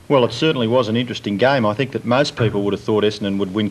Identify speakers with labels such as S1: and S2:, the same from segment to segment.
S1: Well, it certainly was an interesting game. I think that most people would have thought Essendon would win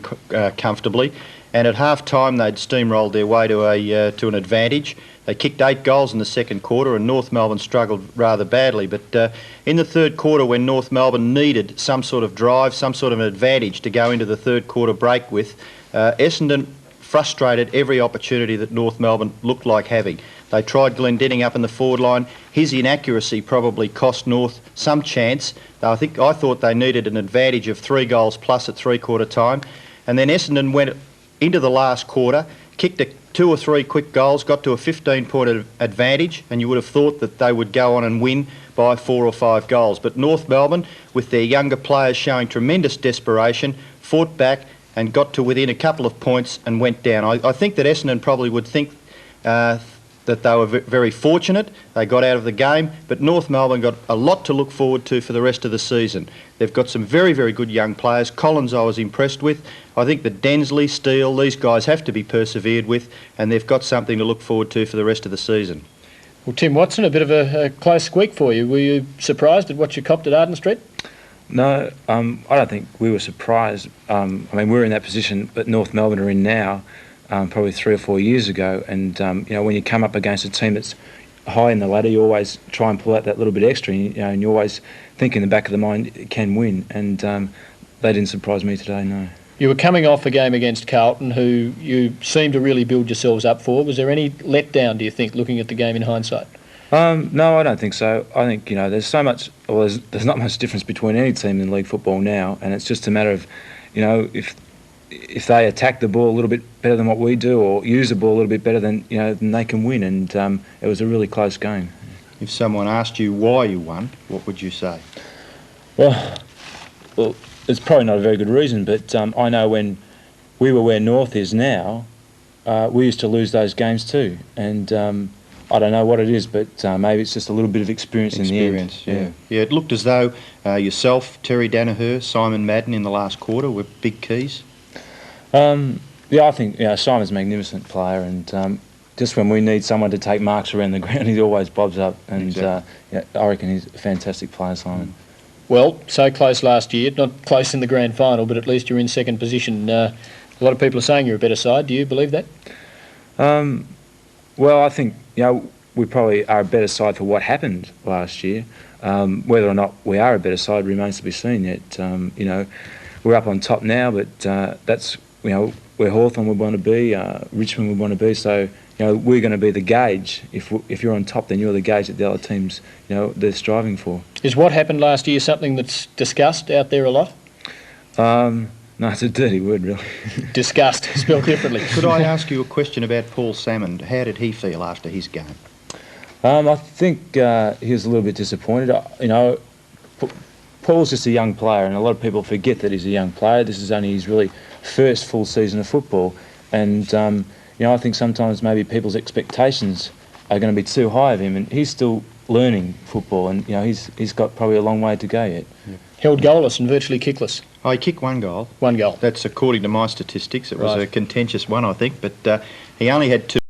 S1: comfortably, and at half-time they'd steamrolled their way to an advantage. They kicked 8 goals in the second quarter, and North Melbourne struggled rather badly. But in the third quarter, when North Melbourne needed some sort of drive, some sort of an advantage to go into the third quarter break with, Essendon frustrated every opportunity that North Melbourne looked like having. They tried Glendenning up in the forward line. His inaccuracy probably cost North some chance. I thought they needed an advantage of 3 goals plus at three-quarter time. And then Essendon went into the last quarter, kicked 2 or 3 quick goals, got to a 15-point advantage, and you would have thought that they would go on and win by 4 or 5 goals. But North Melbourne, with their younger players showing tremendous desperation, fought back and got to within a couple of points and went down. I think that Essendon probably would think that they were very fortunate. They got out of the game, but North Melbourne got a lot to look forward to for the rest of the season. They've got some very, very good young players. Collins I was impressed with. I think that Densley, Steele, these guys have to be persevered with, and they've got something to look forward to for the rest of the season.
S2: Well, Tim Watson, a bit of a close squeak for you. Were you surprised at what you copped at Arden Street?
S3: No, I don't think we were surprised. We're in that position that North Melbourne are in now, probably 3 or 4 years ago, and when you come up against a team that's high in the ladder, you always try and pull out that little bit extra, and you always think in the back of the mind it can win, and they didn't surprise me today, no.
S2: You were coming off a game against Carlton, who you seemed to really build yourselves up for. Was there any letdown, do you think, looking at the game in hindsight?
S3: No, I don't think so. I think there's so much. Well, there's not much difference between any team in league football now, and it's just a matter of, if they attack the ball a little bit better than what we do, or use the ball a little bit better than then they can win. And it was a really close game.
S1: If someone asked you why you won, what would you say?
S3: Well, it's probably not a very good reason, but I know when we were where North is now, we used to lose those games too, and I don't know what it is, but maybe it's just a little bit of experience in the end.
S1: Yeah, it looked as though yourself, Terry Danaher, Simon Madden in the last quarter were big keys.
S3: I think Simon's a magnificent player, and just when we need someone to take marks around the ground, he always bobs up, and
S1: exactly.
S3: I reckon he's a fantastic player, Simon.
S2: Well, so close last year, not close in the grand final, but at least you're in second position. A lot of people are saying you're a better side. Do you believe that?
S3: Well, I think we probably are a better side for what happened last year. Whether or not we are a better side remains to be seen yet. We're up on top now, but that's where Hawthorn would want to be, Richmond would want to be. So we're going to be the gauge. If you're on top, then you're the gauge that the other teams they're striving for.
S2: Is what happened last year something that's discussed out there a lot?
S3: No, it's a dirty word, really.
S2: Discussed, spelled differently.
S1: Could I ask you a question about Paul Salmon? How did he feel after his game?
S3: I think he was a little bit disappointed. Paul's just a young player, and a lot of people forget that he's a young player. This is only his really first full season of football, and I think sometimes maybe people's expectations are going to be too high of him, and he's still learning football, and he's got probably a long way to go yet.
S1: Yeah.
S2: Held goalless and virtually kickless.
S1: Oh, he kicked 1 goal.
S2: 1 goal.
S1: That's according to my statistics. It was a contentious one, I think, but he only had 2.